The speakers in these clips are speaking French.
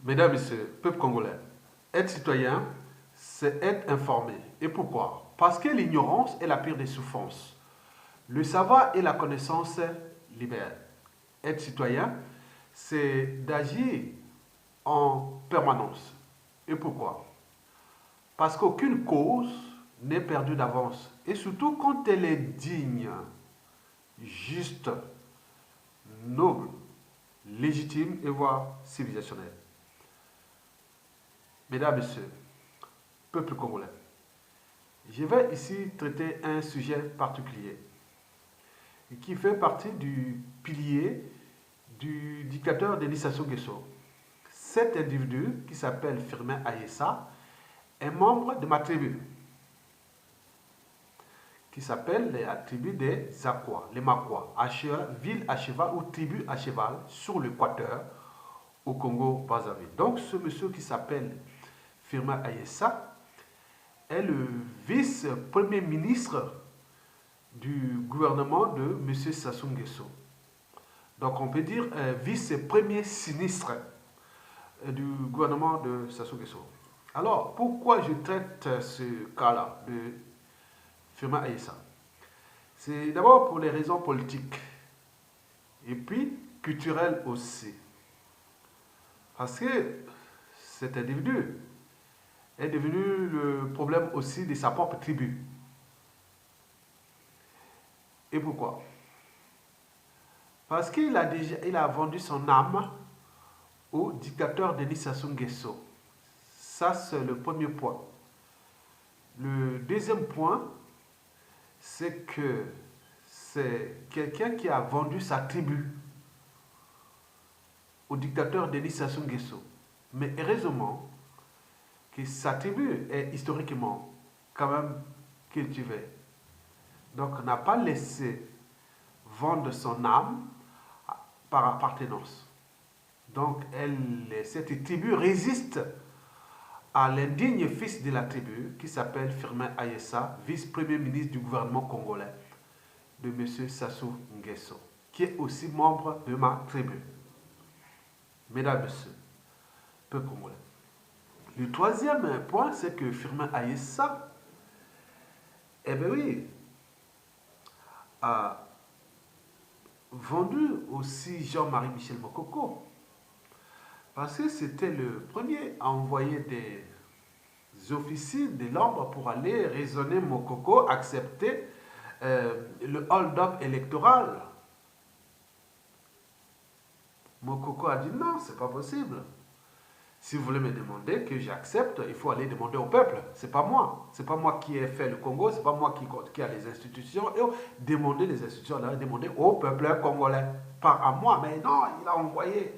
Mesdames, Messieurs, peuple congolais, être citoyen, c'est être informé. Et pourquoi? Parce que l'ignorance est la pire des souffrances. Le savoir et la connaissance libèrent. Être citoyen, c'est d'agir en permanence. Et pourquoi? Parce qu'aucune cause n'est perdue d'avance. Et surtout quand elle est digne, juste, noble, légitime et voire civilisationnelle. Mesdames, Messieurs, peuple congolais, je vais ici traiter un sujet particulier qui fait partie du pilier du dictateur Denis Sassou Nguesso. Cet individu, qui s'appelle Firmin Ayessa, est membre de ma tribu, qui s'appelle la tribu des Akwa, les Makwa, ville à cheval ou tribu à cheval sur l'équateur au Congo-Brazzaville. Donc ce monsieur qui s'appelle Firmin Ayessa est le vice-premier ministre du gouvernement de M. Sassou Nguesso. Donc on peut dire vice-premier sinistre du gouvernement de Sassou Nguesso. Alors pourquoi je traite ce cas-là de Firmin Ayessa? C'est d'abord pour les raisons politiques et puis culturelles aussi. Parce que cet individu est devenu le problème aussi de sa propre tribu. Et pourquoi? Parce qu'il a vendu son âme au dictateur Denis Sassou Nguesso. Ça, c'est le premier point. Le deuxième point, c'est que c'est quelqu'un qui a vendu sa tribu au dictateur Denis Sassou Nguesso. Mais heureusement que sa tribu est historiquement quand même cultivée. Donc, n'a pas laissé vendre son âme par appartenance. Donc, cette tribu résiste à l'indigne fils de la tribu qui s'appelle Firmin Ayessa, vice-premier ministre du gouvernement congolais de M. Sassou Nguesso, qui est aussi membre de ma tribu. Mesdames, Messieurs, peuple congolais. Le troisième point, c'est que Firmin Ayessa, eh bien oui, a vendu aussi Jean-Marie Michel Mokoko, parce que c'était le premier à envoyer des officiers de l'ombre pour aller raisonner Mokoko, accepter le hold-up électoral. Mokoko a dit non, c'est pas possible. Si vous voulez me demander que j'accepte, il faut aller demander au peuple. C'est pas moi. C'est pas moi qui ai fait le Congo, c'est pas moi qui a les institutions. Et demander les institutions, là, demander au peuple congolais. Pas à moi. Mais non, il a envoyé,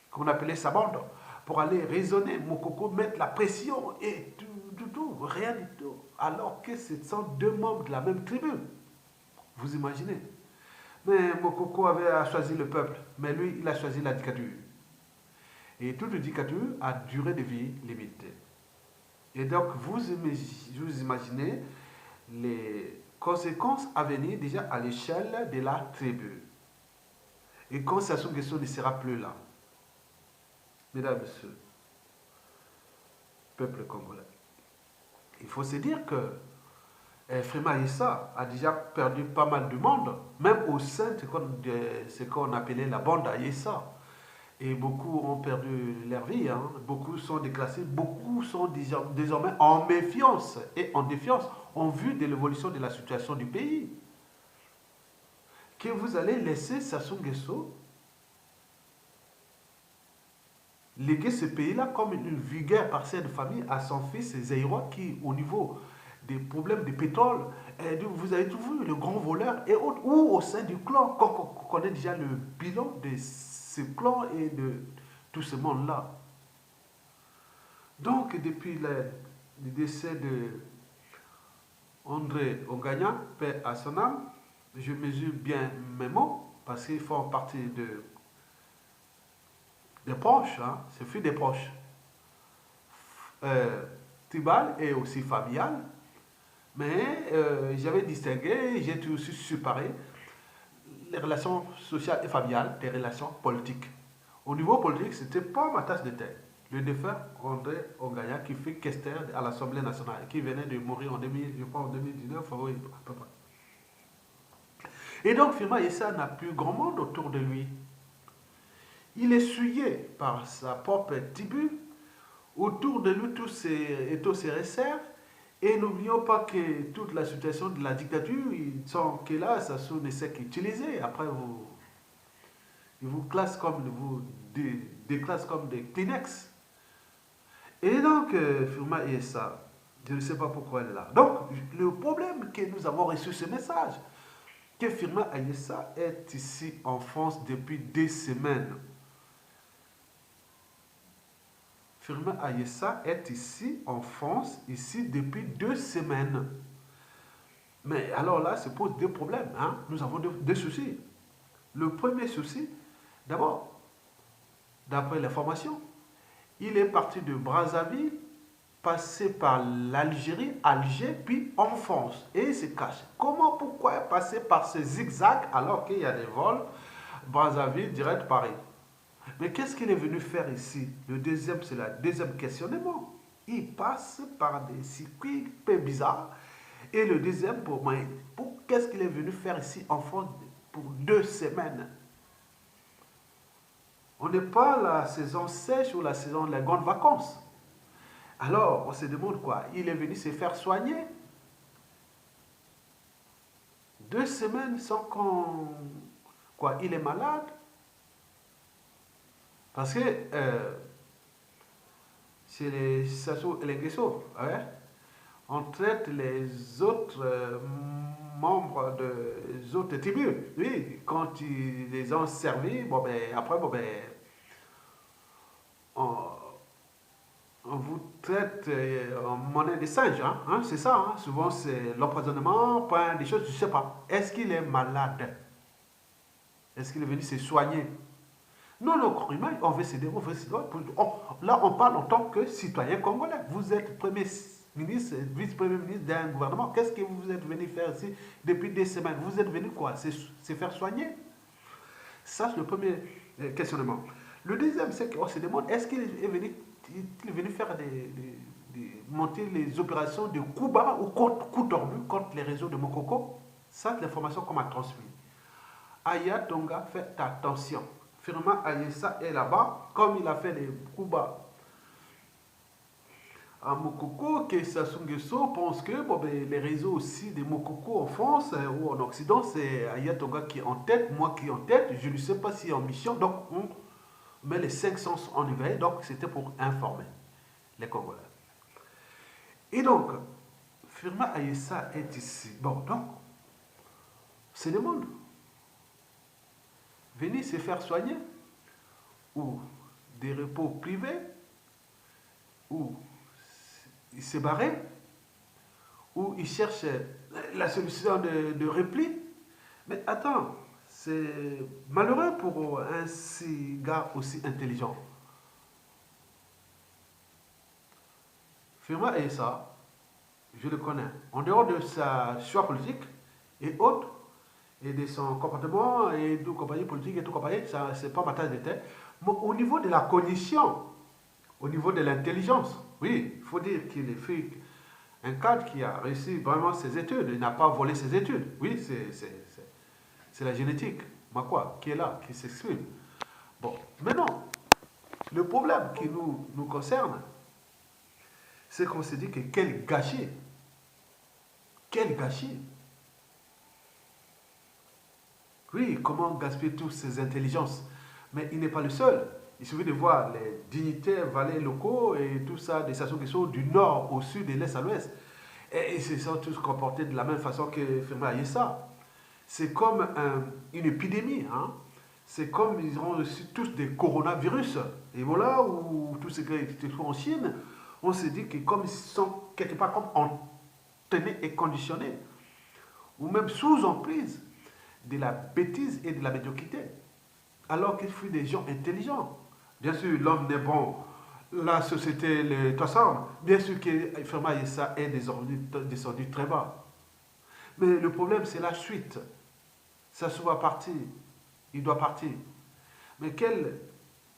comme on appelait sa bande, pour aller raisonner Mokoko, mettre la pression et tout, rien du tout. Alors que ce sont deux membres de la même tribu. Vous imaginez? Mais Mokoko avait choisi le peuple, mais lui, il a choisi la dictature. Et toute dictature a durée de vie limitée. Et donc, vous imaginez les conséquences à venir déjà à l'échelle de la tribu. Et quand Sassou Nguesso ne sera plus là, mesdames, messieurs, peuple congolais, il faut se dire que Firmin Ayessa a déjà perdu pas mal de monde, même au sein de ce qu'on appelait la bande Ayessa. Et beaucoup ont perdu leur vie, hein. Beaucoup sont déclassés, beaucoup sont désormais en méfiance et en défiance en vue de l'évolution de la situation du pays. Que vous allez laisser Sassou Nguesso léguer ce pays-là comme une vulgaire parcelle de famille à son fils Zaïrois qui, au niveau des problèmes de pétrole, vous avez tout vu, le grand voleur, et ou au sein du clan, qu'on connaît déjà le bilan de ce clan et de tout ce monde-là. Donc, depuis le décès de André Ongagna, paix à son âme, je mesure bien mes mots, parce qu'ils font partie des proches, hein, c'est fait des proches. Tribal et aussi familial, mais j'avais distingué, j'ai aussi séparé les relations sociales et familiales des relations politiques. Au niveau politique, ce n'était pas ma tasse de thé. le défunt André Ongaya, qui fait questeur à l'Assemblée nationale, qui venait de mourir en 2000, je crois en 2019, oui, à peu près. Et donc, Firmin Aïssa n'a plus grand monde autour de lui. Il est souillé par sa propre tribu. Autour de lui, tous ses resserres. Et n'oublions pas que toute la situation de la dictature, ils sont que là, ça ne sait qu'utiliser. Après, ils vous classent comme, déclassent comme des Kleenex. Et donc, Firmin Aïssa, je ne sais pas pourquoi elle est là. Donc, le problème que nous avons reçu ce message, que Firmin Aïssa est ici en France depuis 2 semaines. Firmin Aïssa est ici en France, ici depuis 2 semaines. Mais alors là, se pose 2 problèmes. Hein? Nous avons 2 soucis. Le premier souci, d'abord, d'après l'information, il est parti de Brazzaville, passé par l'Algérie, Alger, puis en France. Et il se cache. Comment, pourquoi passer par ce zigzag alors qu'il y a des vols Brazzaville, direct Paris? Mais qu'est-ce qu'il est venu faire ici? C'est le deuxième questionnement. Il passe par des circuits peu bizarres. Et le deuxième, pour moi, qu'est-ce qu'il est venu faire ici en France pour 2 semaines? On n'est pas la saison sèche ou la saison de la grande vacances. Alors, on se demande quoi? Il est venu se faire soigner. 2 semaines sans qu'on... Quoi? Il est malade? Parce que chez les Sassou et les Guesso, ouais, on traite les autres membres des autres tribus. Oui, quand ils les ont servis, bon ben, après, bon ben, on, on vous traite en monnaie de singe, hein, c'est ça. Hein. Souvent, c'est l'empoisonnement, pas des choses, je ne sais pas. Est-ce qu'il est malade? Est-ce qu'il est venu se soigner? Non, non, humain, on veut s'aider, on veut s'aider. Là, on parle en tant que citoyen congolais. Vous êtes premier ministre, vice-premier ministre d'un gouvernement. Qu'est-ce que vous êtes venu faire ici depuis 2 semaines? Vous êtes venu quoi? Se faire soigner? Ça, c'est le premier questionnement. Le deuxième, c'est qu'on se demande, est-ce qu'il est venu faire monter les opérations de coups bas ou coups tordus contre les réseaux de Mokoko? Ça, c'est l'information qu'on m'a transmise. Aya Tonga, faites attention. Firmin Aïssa est là-bas, comme il a fait des coups bas à Mokoko, que Sassou Nguesso pense que bon, ben, les réseaux aussi de Mokoko en France ou en Occident, c'est Aya Tonga qui est en tête, moi qui est en tête, je ne sais pas s'il est en mission, donc on met les 5 sens en éveil, donc c'était pour informer les Congolais. Et donc, Firmin Aïssa est ici. Bon, donc, c'est le monde. Venir se faire soigner, ou des repos privés, ou il s'est barré, ou il cherche la solution de repli. Mais attends, c'est malheureux pour un gars aussi intelligent. Firmin Aïssa, je le connais. En dehors de sa choix politique et autres, et de son comportement et de compagnie politique et tout compagnie, ça c'est pas ma tasse de thé. Mais au niveau de la cognition, au niveau de l'intelligence, oui, il faut dire qu'il est fait un cadre qui a réussi vraiment ses études, il n'a pas volé ses études. Oui, c'est la génétique, ma quoi, qui est là, qui s'exprime. Bon, maintenant, le problème qui nous concerne, c'est qu'on se dit que quel gâchis, quel gâchis. Oui, comment gaspiller toutes ces intelligences? Mais il n'est pas le seul. Il suffit de voir les dignitaires, valets locaux et tout ça, des Sassou Nguesso du nord au sud, de l'est à l'ouest. Et ils se sont tous comportés de la même façon que Firmin Aïssa. C'est comme une épidémie. Hein? C'est comme ils ont reçu tous des coronavirus. Et voilà, ou tous ces qui se trouvent en Chine, on se dit que comme ils sont quelque part comme entraînés et conditionnés, ou même sous emprise de la bêtise et de la médiocrité, alors qu'il fut des gens intelligents. Bien sûr, l'homme n'est bon, la société le transforme. Bien sûr que Firmin Aïssa est descendu très bas. Mais le problème, c'est la suite. Ça se va partir. Il doit partir. Mais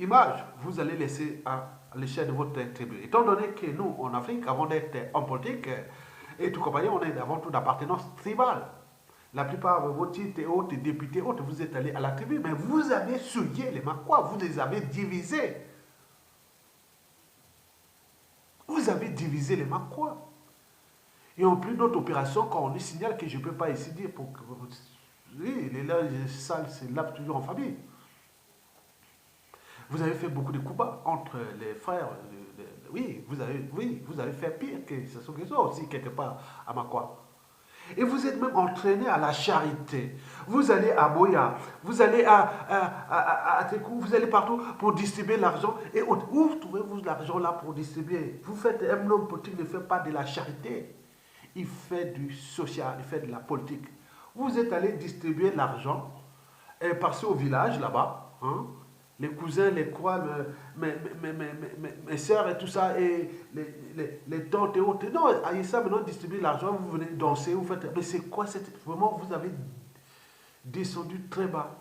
image vous allez laisser à l'échelle de votre tribu. Étant donné que nous, en Afrique, avant d'être en politique et tout compagnie, on est avant tout d'appartenance tribale. La plupart de vos titres et autres députés, autres, vous êtes allés à la tribu, mais vous avez souillé les Makois, vous les avez divisés. Vous avez divisé les Makois. Et en plus d'autres opérations, quand on nous signale que je ne peux pas ici dire pour que... Oui, les linges sales se lavent toujours en famille. Vous avez fait beaucoup de coups bas entre les frères. Oui, vous avez fait pire que ce sont que aussi, quelque part, à Makwa. Et vous êtes même entraîné à la charité. Vous allez à Boya, vous allez à Tekou, vous allez partout pour distribuer l'argent. Et où trouvez-vous l'argent là pour distribuer? Vous faites, un homme politique ne fait pas de la charité. Il fait du social, il fait de la politique. Vous êtes allé distribuer l'argent et passer au village là-bas. Hein, les cousins, les quoi, mes soeurs et tout ça, et les tantes et autres. Non, allez ça maintenant distribuer l'argent, vous venez danser, vous faites. Mais c'est quoi cette. Vraiment, vous avez descendu très bas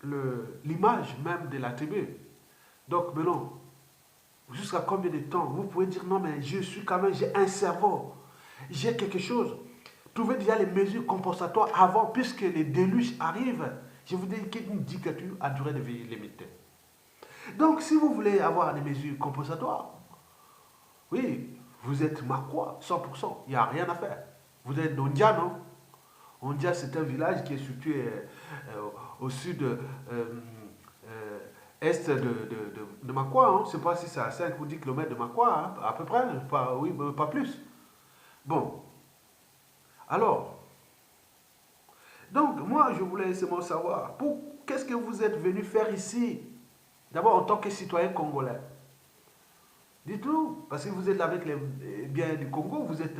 l'image même de la tribu. Donc maintenant, jusqu'à combien de temps vous pouvez dire non, mais je suis quand même, j'ai un cerveau, j'ai quelque chose. Trouvez déjà les mesures compensatoires avant, puisque les déluges arrivent. Je vous dis qu'une dictature a durée de vie limitée. Donc, si vous voulez avoir des mesures compensatoires, oui, vous êtes Makwa, 100%, il n'y a rien à faire. Vous êtes d'Ondia, non? Ondia, c'est un village qui est situé au sud est de Makwa. Hein. Je ne sais pas si c'est à 5 ou 10 km de Makwa, hein, à peu près, pas, oui, pas plus. Bon, alors, donc moi je voulais seulement savoir, qu'est-ce que vous êtes venu faire ici? D'abord en tant que citoyen congolais. Dites-nous, parce que vous êtes là avec les biens du Congo, vous êtes...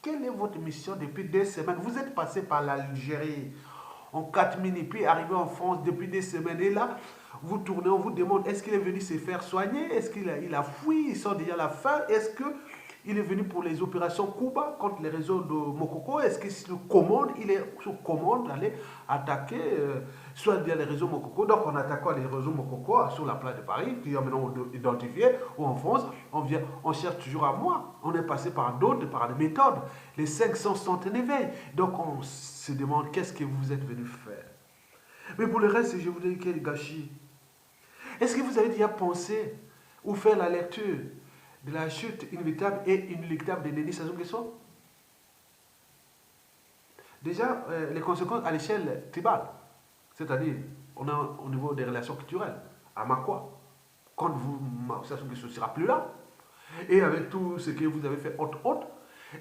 Quelle est votre mission depuis 2 semaines? Vous êtes passé par l'Algérie en 4 minutes, puis arrivé en France depuis 2 semaines. Et là, vous tournez, on vous demande, est-ce qu'il est venu se faire soigner? Est-ce qu'il a fui? Il sent déjà la faim? Est-ce qu'il est venu pour les opérations Kuba contre les réseaux de Mokoko? Est-ce qu'il se commande? Il est sous commande d'aller attaquer soit bien les réseaux Mokoko. Donc on attaque les réseaux Mokoko sur la place de Paris, qui est maintenant identifié, ou en France, on cherche toujours à moi. On est passé par d'autres, par des méthodes. Les 500 sont en éveil. Donc on se demande qu'est-ce que vous êtes venu faire. Mais pour le reste, je vous dis quel gâchis. Est-ce que vous avez déjà pensé ou fait la lecture de la chute inévitable et inéluctable de Denis Sassou Nguesso? Déjà, les conséquences à l'échelle tribale, c'est-à-dire on a au niveau des relations culturelles, à Makwa, quand Sassou Nguesso ne sera plus là, et avec tout ce que vous avez fait autre,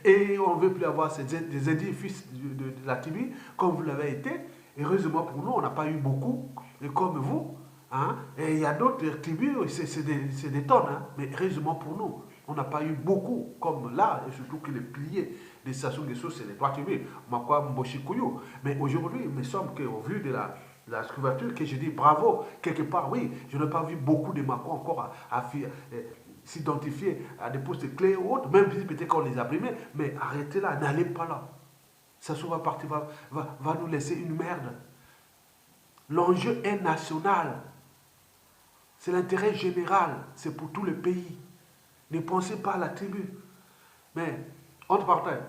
et on ne veut plus avoir des édifices de la tribu comme vous l'avez été. Heureusement pour nous, on n'a pas eu beaucoup, et comme vous. Hein? Et il y a d'autres tribus, c'est des tonnes, hein? Mais heureusement pour nous, on n'a pas eu beaucoup, comme là, et surtout que les piliers de Sassou Nguesso, c'est les 3 tribus, Makwa, Mboshi, Kouyo. Mais aujourd'hui, il me semble qu'au vu de la couverture, que je dis bravo, quelque part, oui, je n'ai pas vu beaucoup de Makwa encore s'identifier à des postes clés ou autres, même si peut-être qu'on les a primés, mais arrêtez là, n'allez pas là. Sassou va partir, va nous laisser une merde. L'enjeu est national. C'est l'intérêt général, c'est pour tout le pays. Ne pensez pas à la tribu. Mais, entre parenthèses,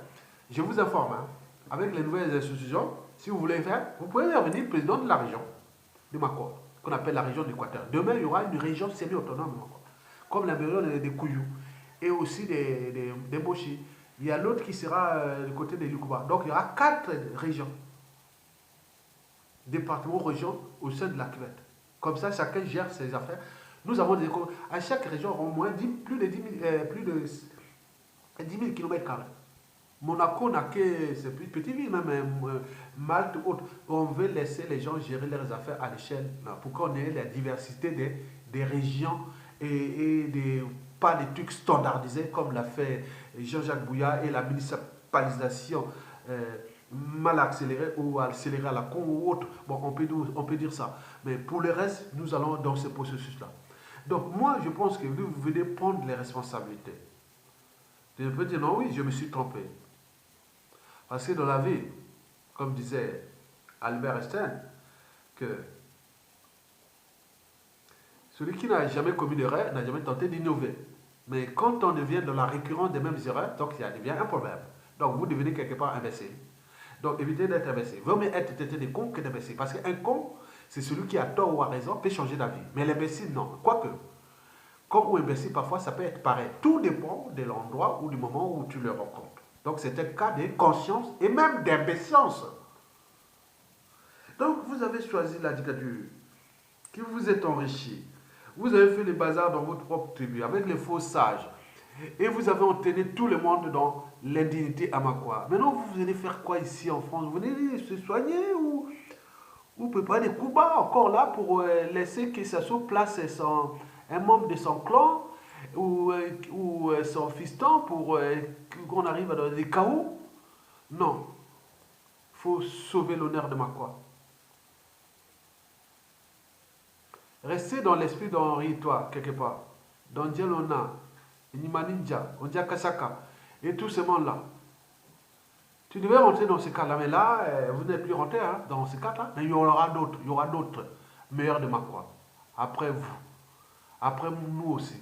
je vous informe, hein, avec les nouvelles institutions, si vous voulez faire, vous pouvez devenir président de la région de Makwa, qu'on appelle la région d'Équateur. Demain, il y aura une région semi-autonome de Makwa, comme la région des Kouyou et aussi des Mboshi. Il y a l'autre qui sera du côté des Lukuba. Donc, il y aura 4 régions, départements, régions au sein de la cuvette. Comme ça, chacun gère ses affaires. Nous avons des... À chaque région, au moins plus de 10 000 km². Monaco n'a que... C'est plus petit ville, même Malte, autre. On veut laisser les gens gérer leurs affaires à l'échelle, pour qu'on ait la diversité des régions et pas des trucs standardisés comme l'a fait Jean-Jacques Bouya et la municipalisation mal accélérée ou accélérée à la con ou autre. Bon, on peut dire ça. Mais pour le reste, nous allons dans ce processus-là. Donc moi, je pense que vous venez prendre les responsabilités. Je peux dire non, oui, je me suis trompé. Parce que dans la vie, comme disait Albert Einstein, que Celui qui n'a jamais commis d'erreur n'a jamais tenté d'innover. Mais quand on devient dans la récurrence des mêmes erreurs, donc ça devient un problème. Donc vous devenez quelque part imbécile. Donc évitez d'être imbécile. Vaut mieux être traité de con que d'imbécile. Parce qu'un con, c'est celui qui a tort ou a raison, peut changer d'avis. Mais l'imbécile, non. Quoique, con ou imbécile, parfois, ça peut être pareil. Tout dépend de l'endroit ou du moment où tu le rencontres. Donc c'est un cas de conscience et même d'imbécience. Donc vous avez choisi la dictature, qui vous êtes enrichi. Vous avez fait les bazars dans votre propre tribu, avec les faux sages. Et vous avez entraîné tout le monde dans l'indignité amakwa. Maintenant, vous venez faire quoi ici en France? Vous venez se soigner ou préparer des coups bas encore là pour laisser que ça se place un membre de son clan ou son fiston pour qu'on arrive dans des chaos? Non. Il faut sauver l'honneur de Makwa. Restez dans l'esprit d'Henri, toi, quelque part. Dans Djelona, Nima Ninja, Ondia Kasaka, et tous ces mondes-là. Tu devais rentrer dans ce cas-là, mais là, vous n'êtes plus rentré hein, dans ce cas-là. Mais il y aura d'autres meilleurs de Makwa. Après vous. Après nous aussi.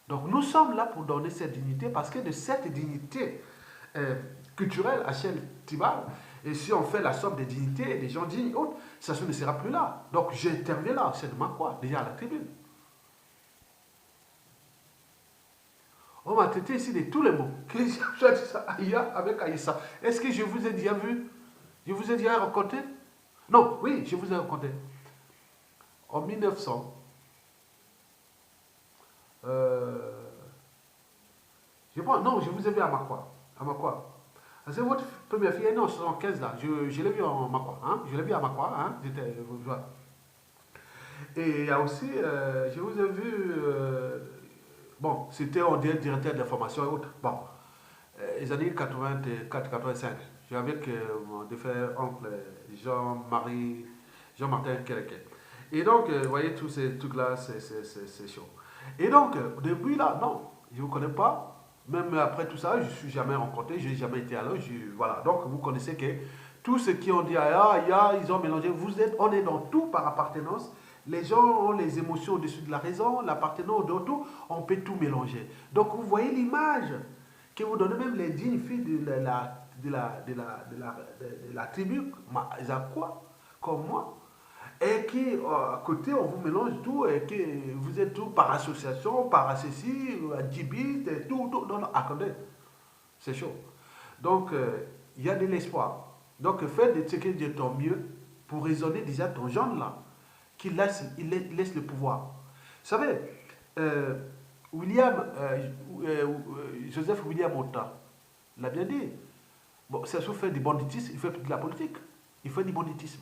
Donc nous sommes là pour donner cette dignité, parce que de cette dignité culturelle à l'échelle tribale, et si on fait la somme des dignités, des gens dignes, autres, ça ne sera plus là. Donc j'interviens là, c'est de Makwa, déjà à la tribune. On m'a traité ici de tous les mots. Que j'ai dit ça avec Aïssa. Est-ce que je vous ai déjà vu? Je vous ai déjà raconté? Non, oui, je vous ai raconté. En 1900, non, je vous ai vu à Makwa. À Makwa. C'est votre première fille, elle est en 75 là. Je l'ai vu en Makwa. Hein? Je l'ai vu à Makwa. Hein? Et il y a aussi, je vous ai vu, bon, c'était en directeur d'information et autres. Bon, les années 84-85, j'étais avec mon défunt oncle Jean-Martin Keleke. Et donc, vous voyez, tous ces trucs-là, c'est chaud. Et donc, depuis là, non, je ne vous connais pas. Même après tout ça, je ne suis jamais rencontré, je n'ai jamais été à l'heure. Voilà, donc vous connaissez que tous ceux qui ont dit, ils ont mélangé, on est dans tout par appartenance. Les gens ont les émotions au-dessus de la raison, l'appartenance de tout, on peut tout mélanger. Donc vous voyez l'image que vous donnez même les dignes filles de la tribu, Zakwa, comme moi, et qui, à côté, on vous mélange tout, et que vous êtes tout par association, par ceci, djibit, tout. Non, non, attendez, c'est chaud. Donc, il y a de l'espoir. Donc, faites de ce que Dieu ton mieux pour raisonner déjà ton genre là, qu'il laisse le pouvoir. Vous savez, Joseph William Ota l'a bien dit. Bon, c'est sûr fait du banditisme, il fait de la politique. Il fait du banditisme.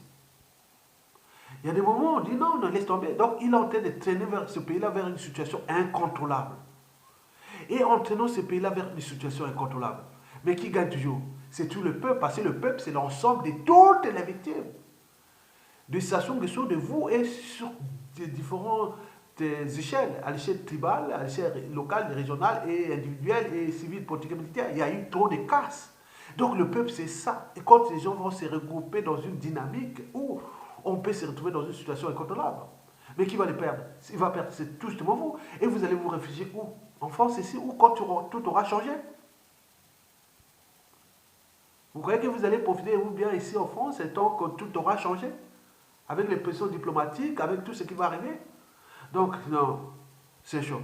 Il y a des moments où on dit non, non, laisse tomber. Donc il est en train de traîner vers ce pays-là vers une situation incontrôlable. Et en traînant ce pays-là vers une situation incontrôlable. Mais qui gagne toujours? C'est tout le peuple, parce que le peuple, c'est l'ensemble de toutes les victimes. De situations qui sont de vous et sur des différentes échelles, à l'échelle tribale, à l'échelle locale, régionale et individuelle et civile, politique et militaire. Il y a eu trop de casses. Donc le peuple, c'est ça. Et quand les gens vont se regrouper dans une dynamique où on peut se retrouver dans une situation incontrôlable. Mais qui va les perdre? Il va perdre, c'est tout justement vous. Et vous allez vous réfugier où? En France, ici, ou quand tout aura changé? Vous croyez que vous allez profiter, ou bien ici en France, tant que tout aura changé? Avec les pressions diplomatiques, avec tout ce qui va arriver? Donc, non, c'est chaud.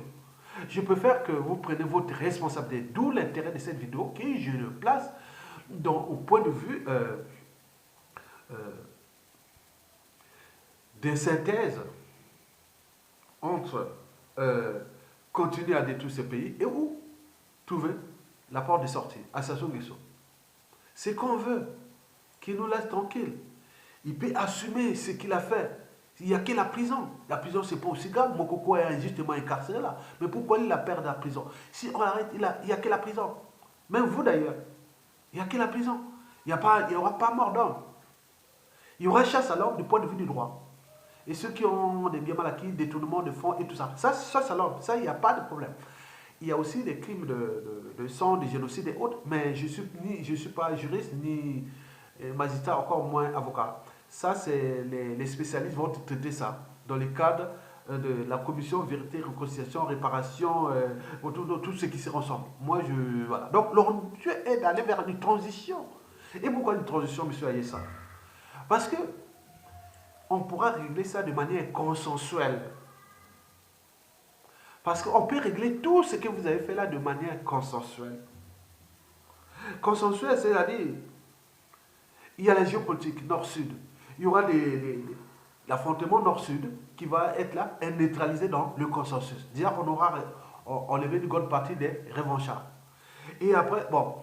Je préfère que vous preniez votre responsabilité, d'où l'intérêt de cette vidéo, que je le place au point de vue des synthèses entre continuer à détruire ce pays et où trouver la porte de sortie à Sassou Nguesso. C'est qu'on veut, qu'il nous laisse tranquille. Il peut assumer ce qu'il a fait. Il n'y a que la prison. La prison, c'est pas aussi grave. Mokoko est injustement incarcéré là. Mais pourquoi il a peur de la prison? Si on arrête, il n'y a que la prison. Même vous d'ailleurs. Il n'y a que la prison. Il n'y aura pas mort d'homme. Il y aura chasse à l'homme du point de vue du droit. Et ceux qui ont des biens mal acquis, détournement de fonds et tout ça. Ça, chasse à l'homme. Ça, il n'y a pas de problème. Il y a aussi des crimes de sang, de génocide et autres. Mais je ne suis pas juriste, ni magistrat, encore moins avocat. Ça, c'est les spécialistes vont traiter ça dans le cadre de la commission vérité, réconciliation, réparation, autour de tout ce qui se ressemble. Moi, voilà. Donc, l'objectif est d'aller vers une transition. Et pourquoi une transition, monsieur Ayessa? Parce que on pourra régler ça de manière consensuelle. Parce qu'on peut régler tout ce que vous avez fait là de manière consensuelle. Consensuelle, c'est-à-dire, il y a la géopolitique nord-sud. Il y aura l'affrontement nord-sud qui va être là et neutralisé dans le consensus. Déjà, on aura enlevé une grande partie des revanchards. Et après, bon,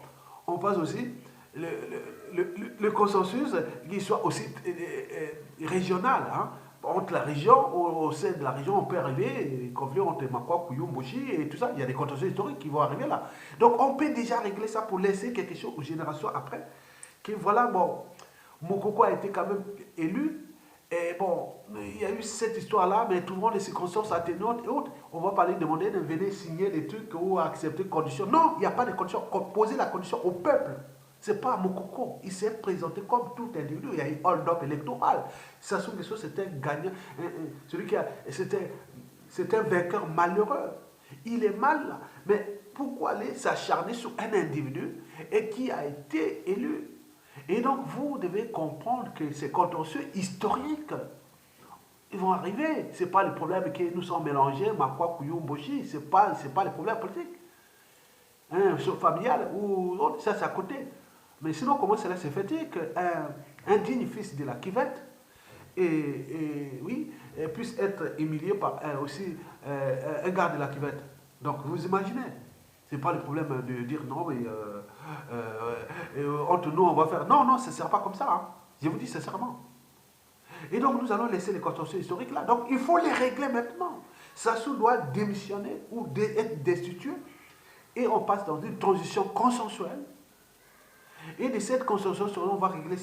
on passe aussi le consensus qui soit aussi régional. Hein. Entre la région, au sein de la région, on peut arriver, conflit entre Makwa, Kouyou, Mboshi et tout ça. Il y a des consensus historiques qui vont arriver là. Donc on peut déjà régler ça pour laisser quelque chose aux générations après. Que voilà, bon, Mokoko a été quand même élu. Et bon, il y a eu cette histoire-là, mais tout le monde, les circonstances atténuantes et autres. On va pas lui demander de venir signer des trucs ou accepter des conditions. Non, il n'y a pas de conditions. Poser la condition au peuple. Ce n'est pas Mokoko. Il s'est présenté comme tout individu. Il y a eu hold-up électoral. Sassou Nguesso, c'était un gagnant. C'était un vainqueur malheureux. Il est mal là. Mais pourquoi aller s'acharner sur un individu et qui a été élu? Et donc, vous devez comprendre que ces contentieux historiques, ils vont arriver. Ce n'est pas le problème que nous sommes mélangés, Makwa, Kouyou, Mboshi. Ce n'est pas le problème politique. Hein, familial ou autre, ça c'est à côté. Mais sinon, comment cela se fait-il qu'un digne fils de la Kivette oui, puisse être humilié par aussi un garde de la Kivette? Donc, vous imaginez? Ce n'est pas le problème de dire non, mais entre nous, on va faire. Non, non, ça ne sera pas comme ça. Hein. Je vous dis sincèrement. Et donc, nous allons laisser les contentieux historiques là. Donc, il faut les régler maintenant. Sassou doit démissionner ou être destitué. Et on passe dans une transition consensuelle. Et de cette consensuelle, on va régler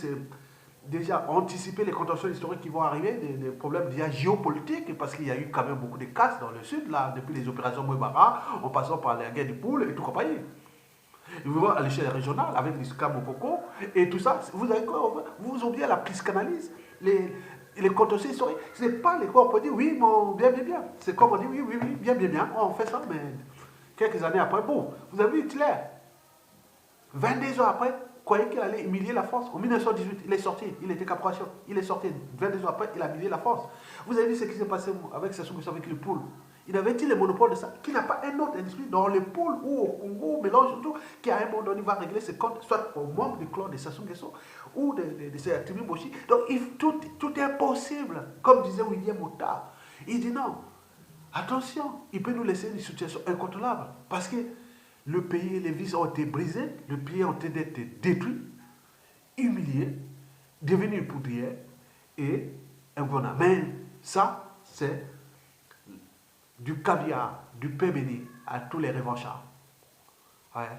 déjà anticiper les contentieux historiques qui vont arriver, des problèmes déjà géopolitiques, parce qu'il y a eu quand même beaucoup de casses dans le sud, là, depuis les opérations Mouébara, en passant par la guerre du Poule et tout compagnie. Vous voyez à l'échelle régionale, avec les Mokoko et tout ça, vous oubliez la psychanalyse, les contentieux historiques. Ce n'est pas les quoi, on peut dire oui, mais bien, bien, bien. C'est comme on dit oui, oui, oui, bien, bien, bien. On fait ça, mais quelques années après, bon, vous avez vu Hitler, 22 ans après, croyez qu'il allait humilier la France. En 1918, il est sorti, il était caporation, il est sorti. 22 ans après, il a humilié la France. Vous avez vu ce qui s'est passé avec Sassou Nguesso, avec le poule. Il avait-il le monopole de ça? Qui n'a pas un autre industrie dans le poule ou au Congo, au mélange tout, qui à un moment donné va régler ses comptes, soit au membre du clan de Sassou Nguesso ou de ses activités Boshi. Donc tout est possible. Comme disait William Ota. Il dit non, attention, il peut nous laisser une situation incontrôlable. Parce que le pays, les vies ont été brisées, le pays a été détruit, humilié, devenu une poudrière et un grenat. Mais ça, c'est du caviar, du pain béni à tous les revanchards, ouais,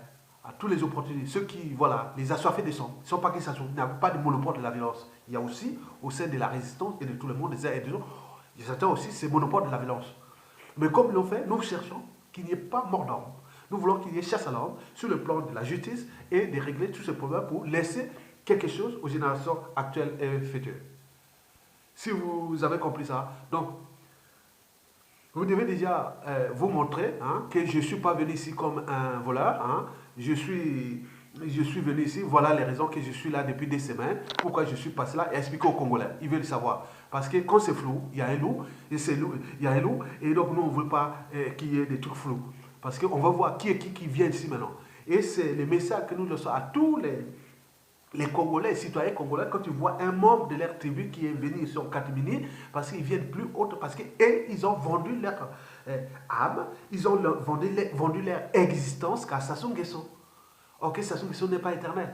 à tous les opportunistes, ceux qui, voilà, les assoiffés de sang, ils ne sont pas qu'ils n'avaient pas de monopole de la violence. Il y a aussi, au sein de la résistance et de tout le monde, des uns et des autres, il y a certains aussi, c'est monopole de la violence. Mais comme ils l'ont fait, nous cherchons qu'il n'y ait pas mort d'homme. Nous voulons qu'il y ait chasse à l'homme sur le plan de la justice et de régler tous ces problèmes pour laisser quelque chose aux générations actuelles et futures. Si vous avez compris ça, donc, vous devez déjà vous montrer hein, que je ne suis pas venu ici comme un voleur. Hein, je suis venu ici, voilà les raisons que je suis là depuis des semaines, pourquoi je suis passé là et expliquer aux Congolais. Ils veulent savoir. Parce que quand c'est flou, il y a un loup, et il y a un loup, et donc nous on ne veut pas qu'il y ait des trucs flous. Parce qu'on va voir qui est qui vient ici maintenant. Et c'est le message que nous laissons à tous les Congolais, les citoyens congolais, quand tu vois un membre de leur tribu qui est venu sur Katimini, parce qu'ils viennent plus haut, parce qu'ils ont vendu leur âme, ils ont vendu leur existence qu'à Sassou Nguesso. Ok, Sassou Nguesso n'est pas éternel.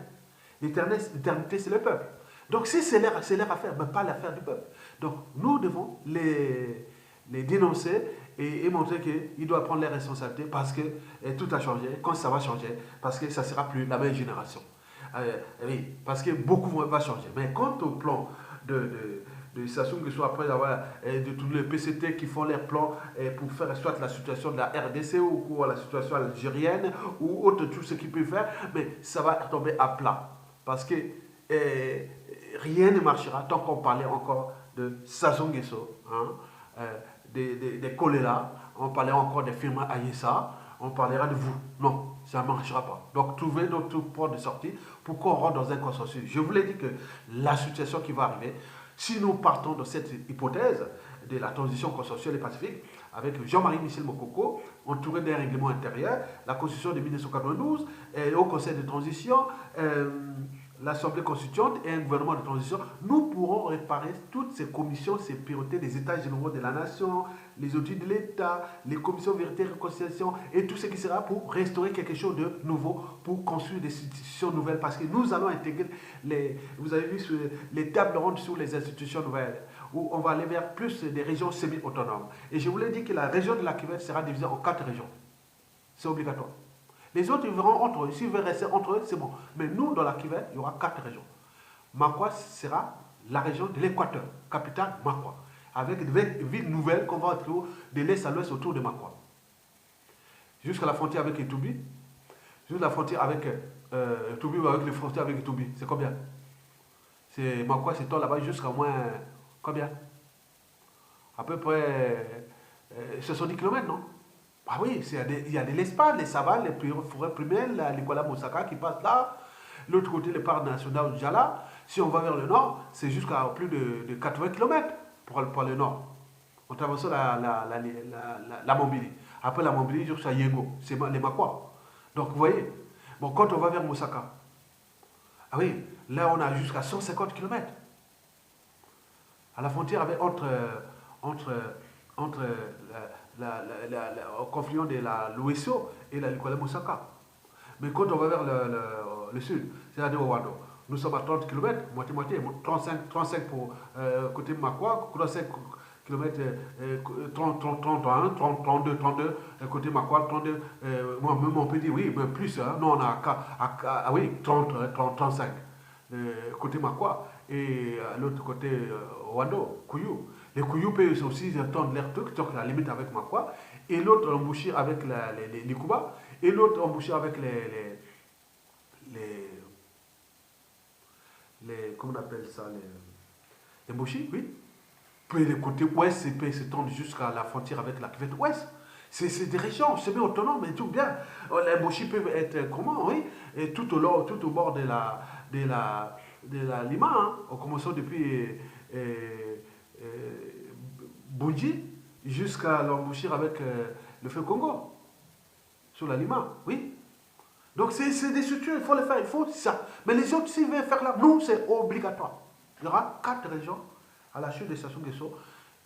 L'éternité, c'est le peuple. Donc si c'est leur affaire, mais pas l'affaire du peuple. Donc nous devons les dénoncer et montrer qu'ils doivent prendre les responsabilités parce que tout a changé, quand ça va changer, parce que ça ne sera plus la même génération. Oui, parce que beaucoup vont changer. Mais quant au plan de Sassou Nguesso, après avoir de tous les PCT qui font leurs plans pour faire soit la situation de la RDC ou la situation algérienne ou autre, tout ce qu'ils peuvent faire, mais ça va tomber à plat. Parce que rien ne marchera tant qu'on parlait encore de Sassou Nguesso, hein, des choléra, on parlera encore des firmes Ayesa, on parlera de vous. Non, ça ne marchera pas. Donc, trouvez d'autres points de sortie pour qu'on rentre dans un consensus. Je vous l'ai dit que la situation qui va arriver, si nous partons de cette hypothèse de la transition consensuelle et pacifique, avec Jean-Marie Michel Mokoko, entouré d'un règlement intérieur, la Constitution de 1992, au Conseil de transition, l'Assemblée constituante et un gouvernement de transition, nous pourrons réparer toutes ces commissions, ces priorités des États généraux de la nation, les audits de l'État, les commissions vérité et réconciliation et tout ce qui sera pour restaurer quelque chose de nouveau, pour construire des institutions nouvelles, parce que nous allons intégrer vous avez vu les tables rondes sur les institutions nouvelles, où on va aller vers plus des régions semi-autonomes. Et je vous l'ai dit que la région de la Cuvette sera divisée en 4 régions. C'est obligatoire. Les autres, ils verront entre eux. S'ils veulent rester entre eux, c'est bon. Mais nous, dans la Cuvette, il y aura 4 régions. Makwa sera la région de l'Équateur, capitale Makwa, avec des villes nouvelles qu'on va retrouver de l'est à l'ouest autour de Makwa. Jusqu'à la frontière avec Etoubi, jusqu'à la frontière avec Etoubi ou avec les frontières avec Etoubi. C'est combien? C'est Makwa s'étend là-bas jusqu'à moins combien? À peu près 70 km, non? Ah oui, il y a de l'espace, les savanes, les forêts primaires, l'école Mosaka qui passe là. L'autre côté, le parc national du Jala. Si on va vers le nord, c'est jusqu'à plus de 80 km pour le nord. On traverse la Mambili. Après la Mambili, jusqu'à Yego. C'est les Makwa. Donc, vous voyez, bon, quand on va vers Mosaka, ah oui, là, on a jusqu'à 150 km. À la frontière avec, entre au confluent de l'Ouesso et la Nicolas Moussaka. Mais quand on va vers le sud, c'est-à-dire au Wado, nous sommes à 30 km, moitié-moitié, 35 pour côté Makwa, 35 km, 31, 32, côté Makwa, 32, même on peut dire oui, mais plus, hein, nous on a oui, 35 côté Makwa, et l'autre côté Wado, Kouyou. Les Kouyou peuvent aussi tendre leur truc, donc la limite avec Makwa, et l'autre embouchure avec les Kuba, et l'autre embouchure avec comment on appelle ça, les Mouchis, oui. Puis le côté ouest, c'est peut s'étendre jusqu'à la frontière avec la Cuvette ouest. C'est des régions semi-autonomes et tout bien. Les Mouchis peuvent être comment, oui, et tout au bord de la Lima, hein, en commençant depuis Bunji jusqu'à l'embouchure avec le feu Congo, sur la Lima, oui. Donc c'est des structures, il faut le faire, il faut ça. Mais les autres, s'ils veulent faire là, nous, c'est obligatoire. Il y aura 4 régions à la chute de Sassou Nguesso,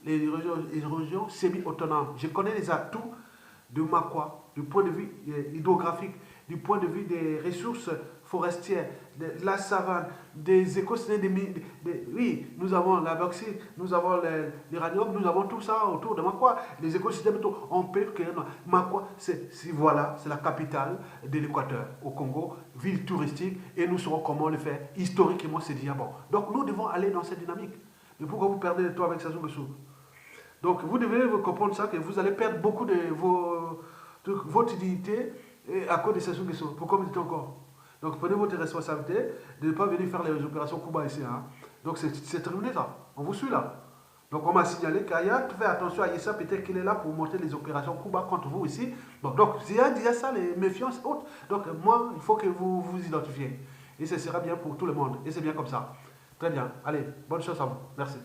les régions semi-autonomes. Je connais les atouts de Makwa, du point de vue hydrographique, du point de vue des ressources forestières, de la savane, des écosystèmes, oui, nous avons la bauxite, nous avons l'uranium, nous avons tout ça autour de Makwa, les écosystèmes, tout. On peut que Makwa, voilà, c'est la capitale de l'Équateur, au Congo, ville touristique, et nous saurons comment le faire. Historiquement, c'est déjà bon. Donc nous devons aller dans cette dynamique. Mais pourquoi vous perdez le temps avec Sassou Nguesso? Donc vous devez comprendre ça, que vous allez perdre beaucoup de votre dignité à cause de Sassou Nguesso. Pourquoi vous dites encore? Donc prenez votre responsabilité de ne pas venir faire les opérations Kuba ici. Hein. Donc c'est terminé ça. On vous suit là. Donc on m'a signalé qu'Aya, faites attention à Yessa, peut-être qu'il est là pour monter les opérations Kuba contre vous ici. Donc il y a ça, les méfiances hautes. Donc moi, il faut que vous vous identifiez. Et ce sera bien pour tout le monde. Et c'est bien comme ça. Très bien. Allez, bonne chance à vous. Merci.